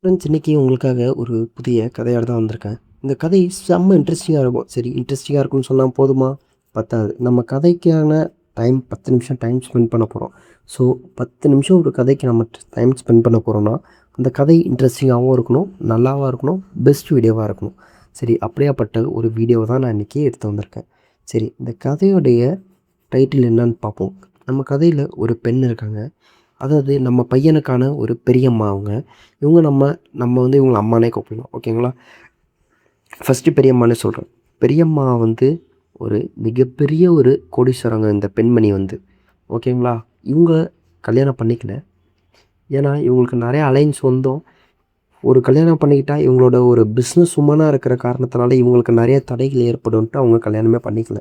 Friends இன்னைக்கு உங்களுக்காக ஒரு புதிய கதையோட தான் வந்திருக்கேன். இந்த கதை செம்ம இன்ட்ரெஸ்டிங்கா இருக்கும். சரி இன்ட்ரெஸ்டிங்கா இருக்குன்னு சொன்னா போதுமா? பத்தாது. நம்ம கதைக்கான 10 நிமிஷம் டைம் ஸ்பெண்ட் பண்ண போறோம். ஸோ 10 நிமிஷம் ஒரு கதைக்கு நம்ம டைம் ஸ்பெண்ட் பண்ண போறோம்னா, அந்த கதை இன்ட்ரெஸ்டிங்காவும் இருக்கணும், நல்லாவா இருக்கணும், பெஸ்ட் வீடியோவா இருக்கணும். சரி அப்படியாப்பட்ட ஒரு வீடியோவ தான் நான் இன்னைக்கு எடுத்து வந்திருக்கேன். சரி இந்த கதையுடைய டைட்டில் என்னன்னு பார்ப்போம். நம்ம கதையில ஒரு பெண் இருக்காங்க. அதாவது நம்ம பையனுக்கான ஒரு பெரியம்மா அவங்க. இவங்க நம்ம நம்ம வந்து இவங்கள அம்மானே கூப்பிடலாம். ஓகேங்களா? ஃபர்ஸ்ட்டு பெரியம்மான்னே சொல்றேன். பெரியம்மா வந்து ஒரு மிகப்பெரிய ஒரு கோடீஸ்வரங்க இந்த பெண்மணி வந்து. ஓகேங்களா? இவங்க கல்யாணம் பண்ணிக்கல. ஏன்னா, இவங்களுக்கு நெறைய அலைன்ஸ் வந்தும் ஒரு கல்யாணம் பண்ணிக்கிட்டா இவங்களோட ஒரு பிஸ்னஸ் உமனா இருக்கிற காரணத்தினால இவங்களுக்கு நெறைய தடைகள் ஏற்படும்ன்ட்டு அவங்க கல்யாணமே பண்ணிக்கல.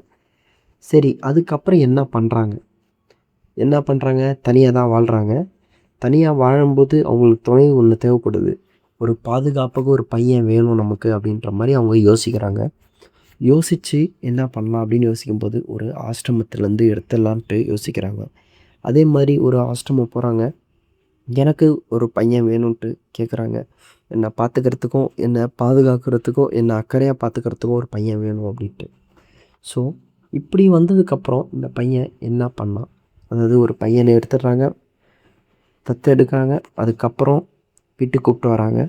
சரி அதுக்கப்புறம் என்ன பண்றாங்க? தனியா தான் வாழ்றாங்க. தனியா வாழும்போது அவங்களுக்கு துணை ஒண்ணு தேவைப்படுது. ஒரு பாதுகாப்புக்கு ஒரு பையன் வேணும் நமக்கு அப்படின்ற மாரி அவங்க யோசிக்கிறாங்க. யோசிச்சு என்ன பண்ணலாம் அப்படின்னு யோசிக்கும்போது, ஒரு ஆசிரமத்திலேருந்து எடுத்துடலான்ட்டு யோசிக்கிறாங்க. அதே மாரி ஒரு ஆசிரமம் போறாங்க. எனக்கு ஒரு பையன் வேணுன்ட்டு கேட்குறாங்க. என்ன பார்த்துக்கிறதுக்கும், என்ன பாதுகாக்கிறதுக்கும், என்ன அக்கறையா பார்த்துக்கிறதுக்கும் ஒரு பையன் வேணும் அப்படின்ட்டு. ஸோ, இப்படி வந்ததுக்கப்புறம் இந்த பையன் என்ன பண்ணான்? அதாவது ஒரு பையன எடுத்துடுறாங்க. தத்தெடுக்காங்க. அதுக்கப்புறம் வீட்டுக்கு கூப்பிட்டு வராங்க.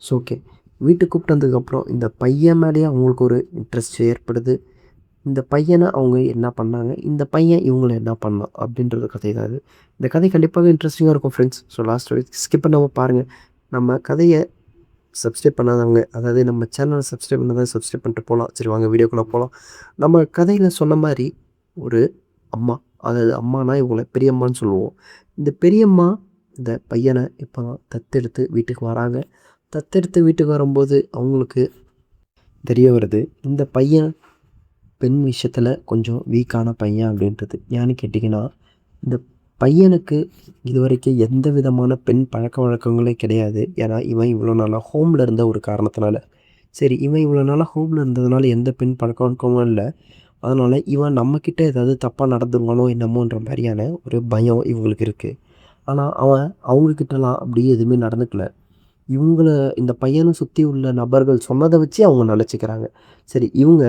So okay. வீட்டுக்கு கூப்பிட்டு வந்ததுக்கப்புறம் இந்த பையன் மேலேயே அவங்களுக்கு ஒரு இன்ட்ரெஸ்ட் ஏற்படுது. இந்த பையன அவங்க என்ன பண்ணாங்க? இந்த பையன் இவங்கள என்ன பண்ணான்? அப்படின்றது கதை தான் இது. இந்த கதை கண்டிப்பாக இன்ட்ரெஸ்டிங்கா இருக்கும் ஃப்ரெண்ட்ஸ். ஸோ லாஸ்ட் வரைக்கும் ஸ்கிப் பண்ணாம பாருங்க. நம்ம கதைய சப்ஸ்கிரைப் பண்ணாதவங்க, அதாவது நம்ம சேனல சப்ஸ்கிரைப் பண்ணாதவங்க சப்ஸ்கிரைப் பண்ணிட்டு போலாம். சரி வாங்க வீடியோக்குள்ள போலாம். நம்ம கதையில சொன்ன மாரி ஒரு அம்மா, அதாவது அம்மானா இவங்கள பெரியம்மான்னு சொல்லுவோம். இந்த பெரியம்மா இந்த பையன இப்போ தத்தெடுத்து வீட்டுக்கு வராங்க. தத்தெடுத்து வீட்டுக்கு வரும்போது அவங்களுக்கு தெரிய வருது, இந்த பையன் பெண் விஷயத்துல கொஞ்சம் வீக்கான பையன் அப்படின்றது. ஏன்னு கேட்டிங்கன்னா, இந்த பையனுக்கு இதுவரைக்கும் எந்த விதமான பெண் பழக்கவழக்கங்களே கிடையாது. ஏன்னா, இவன் இவ்வளோ நாளா ஹோம்ல இருந்த ஒரு காரணத்தினால. சரி, இவன் இவ்வளோ நாளா ஹோம்ல இருந்ததுனால எந்த பெண் பழக்கவழக்கமும் இல்ல. அதனால இவன் நம்மக்கிட்ட ஏதாவது தப்பா நடந்துருவானோ என்னமோன்ற மாரியான ஒரு பயம் இவங்களுக்கு இருக்கு. ஆனா, அவன் அவங்ககிட்டலாம் அப்படி எதுவுமே நடந்துக்கல. இவங்கள இந்த பையன சுத்தி உள்ள நபர்கள் சொன்னத வச்சு அவங்க நெனச்சுக்கிறாங்க. சரி, இவங்க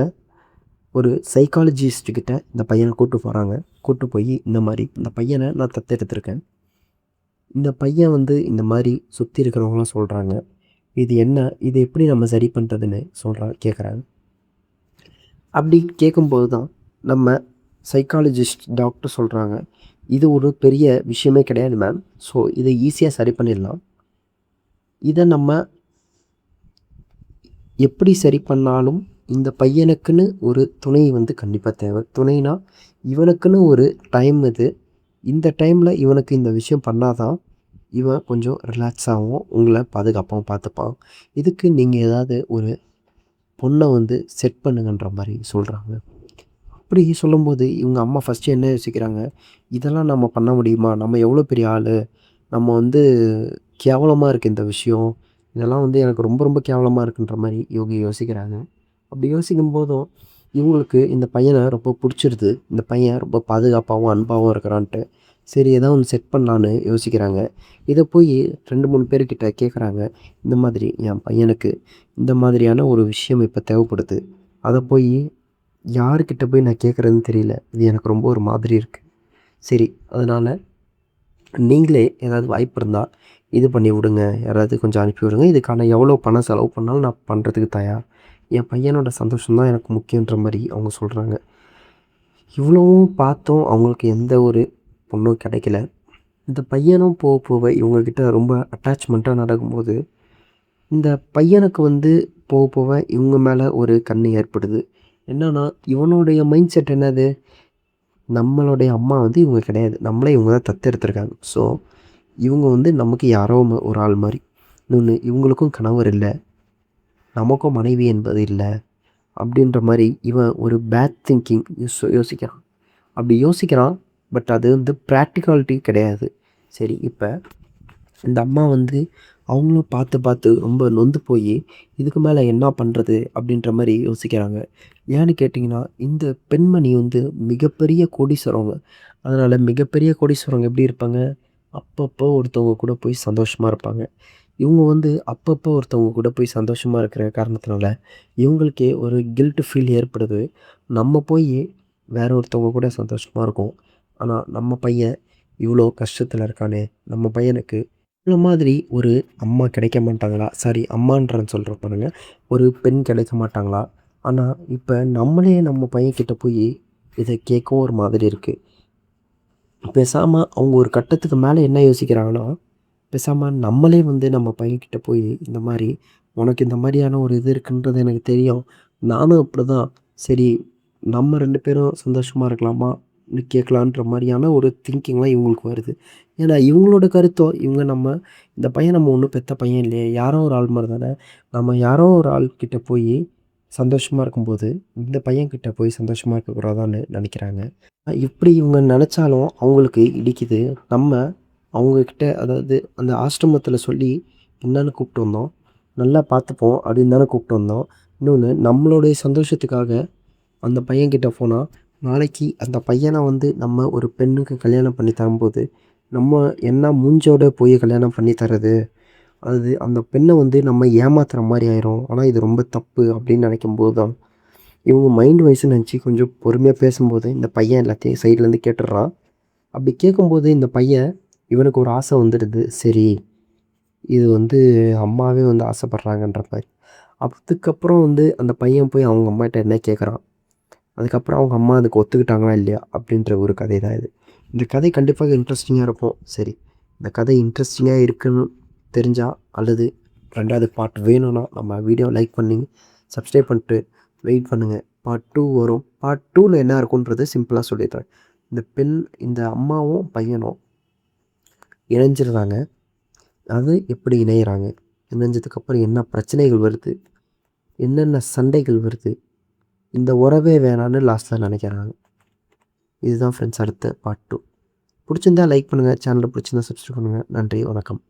ஒரு சைக்காலஜிஸ்ட் கிட்ட இந்த பையன கூட்டு போறாங்க. கூட்டு போயி இந்த மாரி, இந்த பையன நான் தத்தெடுத்திருக்கேன். இந்த பையன் வந்து இந்த மாரி சுத்தி இருக்கிறவங்கலாம் சொல்றாங்க. இது என்ன? இத எப்படி நம்ம சரி பண்றதுன்னு கேட்குறாங்க. அப்படி கேட்கும்போது தான் நம்ம சைக்காலஜிஸ்ட் டாக்டர் சொல்றாங்க. இது ஒரு பெரிய விஷயமே கிடையாது மேம். ஸோ இத ஈஸியா சரி பண்ணிடலாம். இத நம்ம எப்படி சரி பண்ணாலும் இந்த பையனுக்குன்னு ஒரு துணை வந்து கண்டிப்பா தேவை. துணைனா இவனுக்குன்னு ஒரு டைம் இது. இந்த டைம்ல இவனுக்கு இந்த விஷயம் பண்ணா தான், இவன் கொஞ்சம் ரிலாக்ஸாவும், உங்கள பாதுகாப்பாவும் பார்த்துப்பான். இதுக்கு நீங்க ஏதாவது ஒரு பொண்ண வந்து செட் பண்ணுங்கன்ற மாரி சொல்றாங்க. அப்படி சொல்லும்போது இவங்க அம்மா ஃபர்ஸ்ட்டு என்ன யோசிக்கிறாங்க, இதெல்லாம் நம்ம பண்ண முடியுமா? நம்ம எவ்வளோ பெரிய ஆளு? நம்ம வந்து கேவலமா இருக்கு இந்த விஷயம். இதெல்லாம் வந்து எனக்கு ரொம்ப ரொம்ப கேவலமா இருக்குன்ற மாரி இவங்க யோசிக்கிறாங்க. அப்படி யோசிக்கும்போதும், இவங்களுக்கு இந்த பையன ரொம்ப புடிச்சிருது. இந்த பையன் ரொம்ப பாதுகாப்பாவும், அன்பாவும் இருக்கிறான்ட்டு. சரி ஏதாவது ஒண்ணு செட் பண்ணலான்னு யோசிக்கிறாங்க. இத போயி 2, 3 பேர்கிட்ட கேட்குறாங்க. இந்த மாதிரி என் பையனுக்கு இந்த மாதிரியான ஒரு விஷயம் இப்ப தேவைப்படுது. அத போயி யாருக்கிட்ட போய் நான் கேட்குறதுன்னு தெரியல. இது எனக்கு ரொம்ப ஒரு மாதிரி இருக்கு. சரி அதனால நீங்களே ஏதாவது வாய்ப்பு இருந்தா இது பண்ணி விடுங்க. யாராவது கொஞ்சம் அனுப்பி விடுங்க. இதுக்கான எவ்வளோ பணம் செலவு பண்ணாலும் நான் பண்றதுக்கு தயார். என் பையனோட சந்தோஷம் தான் எனக்கு முக்கியன்ற மாரி அவங்க சொல்றாங்க. இவ்வளவும் பார்த்தும் அவங்களுக்கு எந்த ஒரு பொண்ணும் கிடைக்கல. இந்த பையனும் போக போக இவங்க கிட்ட ரொம்ப அட்டாச்மெண்ட்டா நடக்கும்போது, இந்த பையனுக்கு வந்து போக போக இவங்க மேல ஒரு கண்ணு ஏற்படுது. என்னன்னா, இவனுடைய மைண்ட் செட் என்னது? நம்மளுடைய அம்மா வந்து இவங்க கிடையாது. நம்மள இவங்க தான் தத்தெடுத்துருக்காங்க. ஸோ, இவங்க வந்து நமக்கு யாரோ ஒரு ஆள் மாரி. இன்னொன்னு இவங்களுக்கும் கணவர் இல்ல. நமக்கும் மனைவி என்பது இல்ல. அப்படின்ற மாரி இவன் ஒரு பேட் திங்கிங் யோசிக்கிறான். அப்படி யோசிக்கிறான். பட் அது வந்து பிராக்டிகாலிட்டி கிடையாது. சரி இப்ப இந்த அம்மா வந்து அவங்களும் பார்த்து பார்த்து ரொம்ப நொந்து போயி, இதுக்கு மேல என்ன பண்றது? அப்படின்ற மாரி யோசிக்கிறாங்க. ஏன்னு கேட்டீங்கன்னா, இந்த பெண்மணி வந்து மிகப்பெரிய கோடீஸ்வரங்க. அதனால மிகப்பெரிய கோடீஸ்வரங்க எப்படி இருப்பாங்க? அப்பப்போ ஒருத்தவங்க கூட போய் சந்தோஷமா இருப்பாங்க. இவங்க வந்து அப்பப்போ ஒருத்தவங்க கூட போய் சந்தோஷமா இருக்கிற காரணத்தினால, இவங்களுக்கே ஒரு கில்ட் ஃபீல் ஏற்படுது. நம்ம போய் வேற ஒருத்தவங்க கூட சந்தோஷமா இருக்கோம். ஆனா, நம்ம பையன் இவ்வளோ கஷ்டத்துல இருக்கானே! நம்ம பையனுக்கு இந்த மாதிரி ஒரு அம்மா கிடைக்க மாட்டாங்களா? சாரி அம்மான்றேன்னு சொல்றேன் பாருங்க. ஒரு பெண் கிடைக்க மாட்டாங்களா? ஆனா, இப்ப நம்மளே நம்ம பையன்கிட்ட போயி இத கேட்கவும் ஒரு மாதிரி இருக்கு. பேசாம அவங்க ஒரு கட்டத்துக்கு மேல என்ன யோசிக்கிறாங்கன்னா, பேசாம நம்மளே வந்து நம்ம பையன்கிட்ட போய் இந்த மாரி, "உனக்கு இந்த மாரியான ஒரு இது இருக்குன்றது எனக்கு தெரியும். நானும் அப்படிதான். சரி நம்ம 2 பேரும் சந்தோஷமா இருக்கலாமான்னு கேட்கலான்ற" மாரியான ஒரு திங்கிங்லாம் இவங்களுக்கு வருது. ஏன்னா இவங்களோட கருத்தும், இந்த பையன் நம்ம ஒண்ணும் பெத்த பையன் இல்லையே! யாரோ ஒரு ஆள் மாரி தானே! நம்ம யாரோ ஒரு ஆள் கிட்ட போயி சந்தோஷமா இருக்கும்போது, இந்த பையன்கிட்ட போய் சந்தோஷமா இருக்கக்கூடாதான்னு நெனைக்கிறாங்க. இப்படி இவங்க நெனச்சாலும் அவங்களுக்கு இடிக்குது. நம்ம அவங்க கிட்ட அதாவது அந்த ஆசிரமத்தில சொல்லி என்னன்னு கூப்பிட்டு வந்தோம். நல்லா பார்த்துப்போம் அப்படின்னு தானே கூப்பிட்டு வந்தோம். இன்னொன்னு நம்மளுடைய சந்தோஷத்துக்காக அந்த பையன்கிட்ட போனா, நாளைக்கு அந்த பையன வந்து நம்ம ஒரு பெண்ணுக்கு கல்யாணம் பண்ணி தரும்போது, நம்ம என்ன மூஞ்சோட போய் கல்யாணம் பண்ணி தர்றது? அது அந்த பெண்ண வந்து நம்ம ஏமாத்துற மாரி ஆயிரும். ஆனா இது ரொம்ப தப்பு அப்படின்னு நெனைக்கும்போது தான், இவங்க மைண்ட் வைஸ்ன்னு நெனச்சு கொஞ்சம் பொறுமையா பேசும்போது, இந்த பையன் எல்லாத்தையும் சைட்லேருந்து கேட்டுடுறான். அப்படி கேட்கும்போது இந்த பையன் இவனுக்கு ஒரு ஆசை வந்துடுது. சரி, இது வந்து அம்மாவே வந்து ஆசைப்படுறாங்கன்ற மாரி. அதுக்கப்புறம் வந்து அந்த பையன் போய் அவங்க அம்மாட்ட என்ன கேட்குறான். அதுக்கப்புறம் அவங்க அம்மா அதுக்கு ஒத்துக்கிட்டாங்களா இல்லையா? அப்படின்ற ஒரு கதை தான் இது. இந்த கதை கண்டிப்பாக இன்ட்ரெஸ்டிங்கா இருக்கும். சரி, இந்த கதை இன்ட்ரெஸ்டிங்கா இருக்குன்னு தெரிஞ்சா அல்லது 2வது பார்ட் வேணும்னா நம்ம வீடியோவ லைக் பண்ணி, சப்ஸ்கிரைப் பண்ணிட்டு வெயிட் பண்ணுங்க. பார்ட் 2 வரும். பார்ட் 2ல என்ன இருக்கும்ன்றத சிம்பிளா சொல்லிடுறேன். இந்த அம்மாவும் பையனும் இணைஞ்சிடுறாங்க. அது எப்படி இணையிறாங்க? இணைஞ்சதுக்கப்புறம் என்ன பிரச்சனைகள் வருது? என்னென்ன சண்டைகள் வருது? இந்த உறவே வேணான்னு லாஸ்ட்ல நெனைக்கிறாங்க. இதுதான் ஃப்ரெண்ட்ஸ் அடுத்த பார்ட் 2. புடிச்சிருந்தா லைக் பண்ணுங்க. சேனல புடிச்சிருந்தா சப்ஸ்கிரைப் பண்ணுங்க. நன்றி, வணக்கம்.